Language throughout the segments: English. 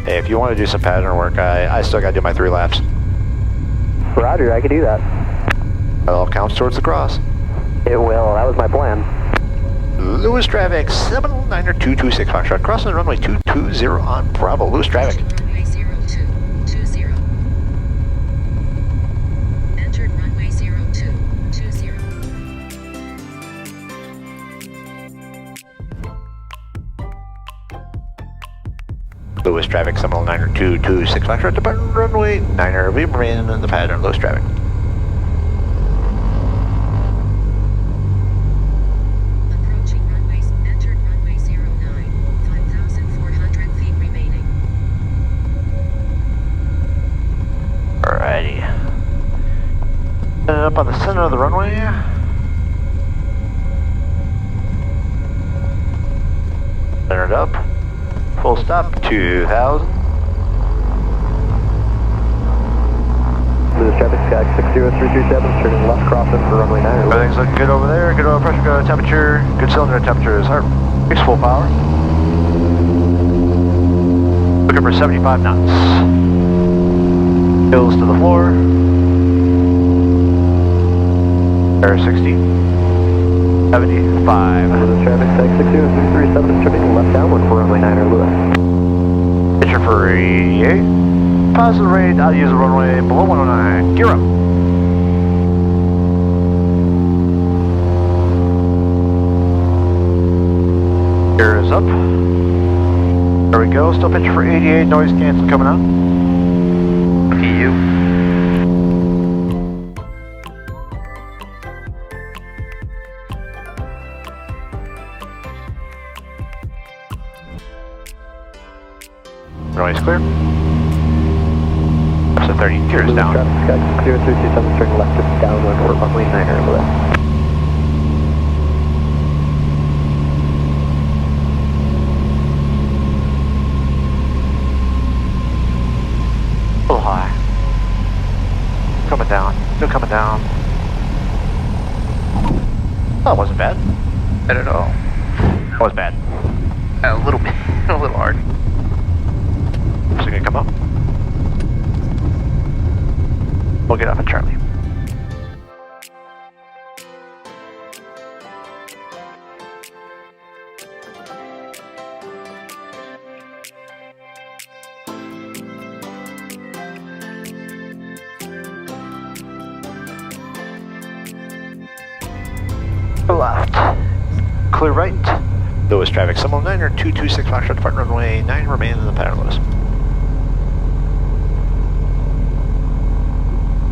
Hey, if you want to do some pattern work, I still got to do my 3 laps. Roger, I could do that. It all counts towards the cross. It will, that was my plan. Lewis traffic, Seminole 9226 Foxtrot, crossing the runway 220 on Bravo. Lewis traffic. Runway 0220. Entered runway 0220. Lewis traffic, Seminole 9226 Foxtrot, departing runway 9er. We remain in the pattern, Lewis traffic. Approaching runways. Entered runway 09. 5,400 feet remaining. Alrighty. Up on the center of the runway. Centered up. Full stop, 2,000. Lewis traffic, Sky 60337, turning left crossing for runway 9. Everything's looking good over there. Good oil pressure, good temperature, good cylinder temperatures. Brakes full power. Looking for 75 knots. Hills to the floor. Air 60. 75. Lewis traffic, Sky 60337, turning left downwind for runway 9 Lewis. Picture for 88. Positive rate, I'll use the runway below 109. Gear up. Gear is up. There we go, still picture for 88, noise cancel coming on. PU. Noise clear. So 30, gears Lewis down. traffic, Sky 60337, turning left downwind for runway 9 Lewis. A little high. Coming down. Still coming down. Oh, it wasn't bad. Bad at all. That was bad. A little bit. A little hard. Is it gonna come up? We'll get off at Charlie. Left. Clear right. Lewis traffic, Seminole 9er 226 Foxtrot, departing runway 9, remain in the pattern, Lewis.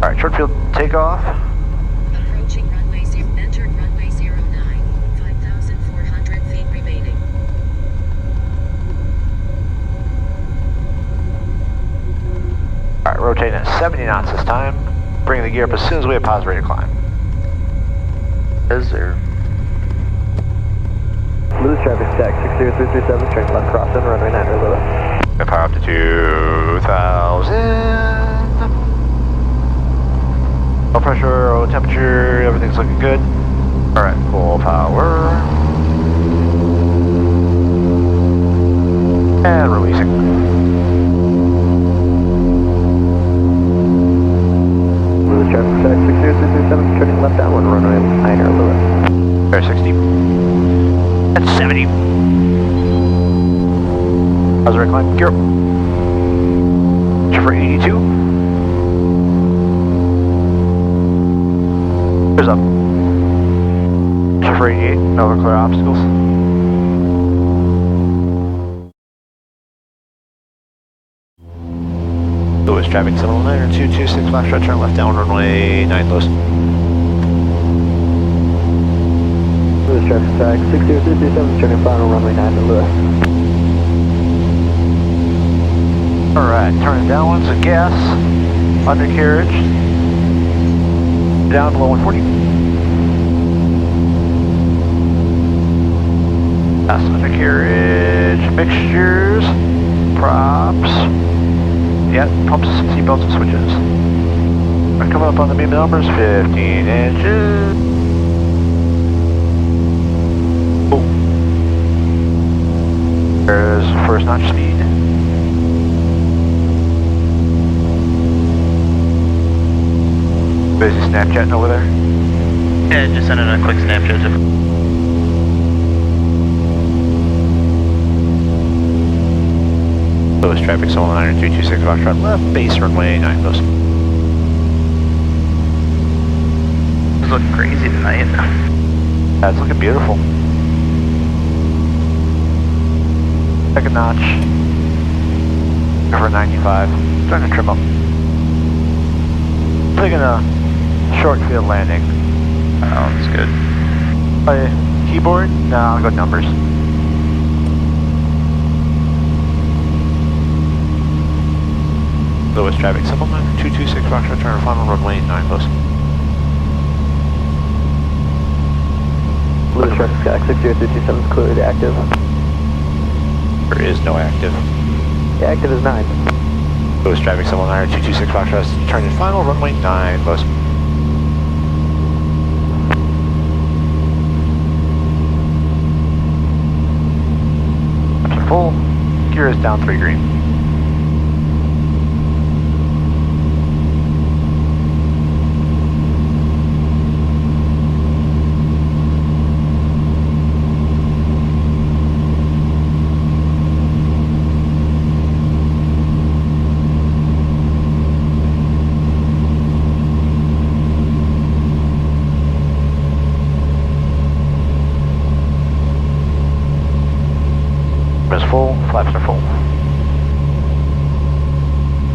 Alright, short field takeoff. Approaching runway 0. Entered runway 09. 5,400 feet remaining. Alright, rotating at 70 knots this time. Bring the gear up as soon as we have positive rate of climb. Is there? Lewis traffic, Sky 60337, turning left crossing, runway 9 Lewis. Power up to 2,000. Oil pressure, oil temperature, everything's looking good. Alright, full power. And releasing. Lewis traffic, Sky 60337, turning left downwind, runway 9 Lewis. Air 60. That's 70. How's the right climb? Gear up. For 82. Gears up. For 88. No clear obstacles. Lewis traffic, Seminole 9er 226 Foxtrot, turn left down runway 9 Lewis. Lewis traffic, Sky 60337, turning final runway 9 Lewis. Alright, turning downwards, a gas, undercarriage, down below 140. Gas, undercarriage, mixtures, props, yeah, pumps, seatbelts, and switches. We're coming up on the beam numbers, 15 inches. Oh. There's first notch speed. Busy Snapchatting over there? Yeah, just sending a quick Snapchat to Lewis traffic, Seminole 326 Foxtrot left, base runway 9 post. It's looking crazy tonight. That's looking beautiful. Second notch. Over 95. Starting to trim up. Taking a short field landing. Oh, that's good. Keyboard? No, I'll go numbers. Lewis traffic, Seminole 226 Foxtrot, turn final runway 9 post. Lewis traffic, Sky 60327 is clearly active. There is no active. Yeah, active is 9. Lewis traffic, Seminole 226 Foxtrot, turn in final runway 9 post. Full. Gear is down 3 green. Is full, flaps are full.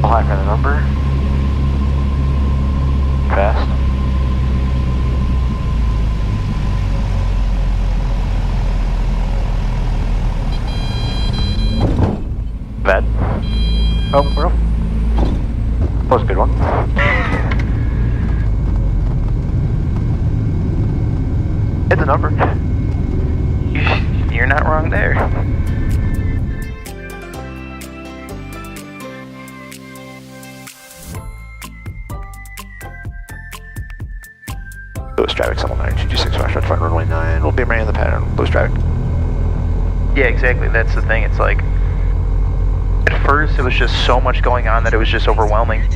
High for the number. Fast. Bad. Oh, we're off. That was a good one. Hit the number. You're not wrong there. Lewis traffic, Seminole 226 Foxtrot, front runway 9. We'll be right in the pattern. Lewis traffic. Yeah, exactly. That's the thing. It's like, at first it was just so much going on that it was just overwhelming.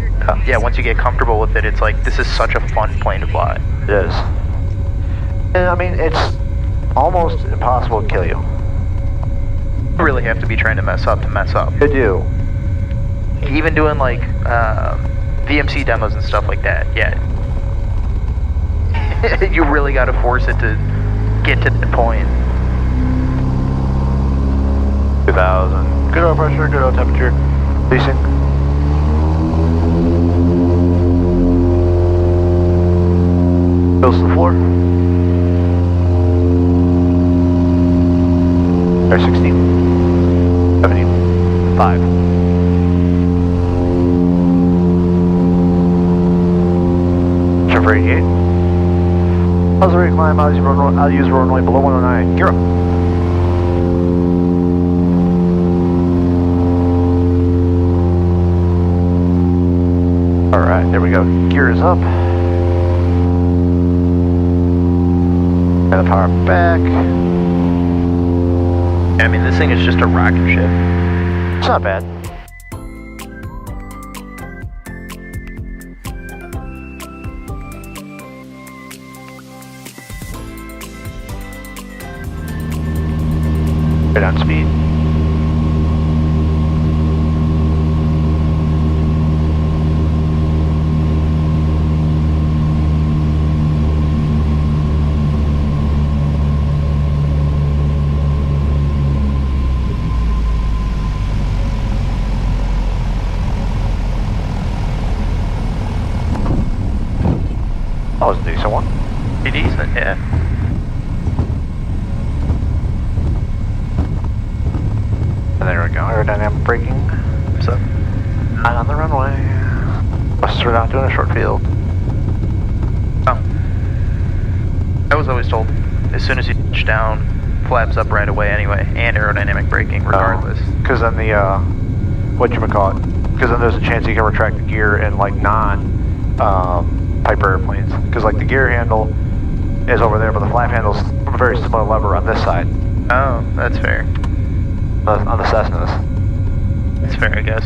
Yeah, once you get comfortable with it, it's like, this is such a fun plane to fly. It is. And I mean, it's almost impossible to kill you. You really have to be trying to mess up. You do. Even doing like VMC demos and stuff like that, yeah. You really got to force it to get to the point. 2000. Good oil pressure, good oil temperature. Leasing. Bills to the floor. Air 16. 75. Trim for 88. How's the rate climb? I'll use runway below 109. Gear up. Alright, there we go. Gear is up. And the power back. I mean, this thing is just a rocket ship. It's not bad. Right on speed. That was a decent one. Pretty decent, yeah. And there we go, aerodynamic braking. So, And on the runway. Plus we're not doing a short field. oh. I was always told, as soon as you touch down, flaps up right away anyway, and aerodynamic braking regardless. Because then the, whatchamacallit, because then there's a chance you can retract the gear in like non-Piper airplanes. Because like the gear handle is over there, but the flap handle's a very similar lever on this side. Oh, that's fair. On the Cessnas. That's fair, I guess.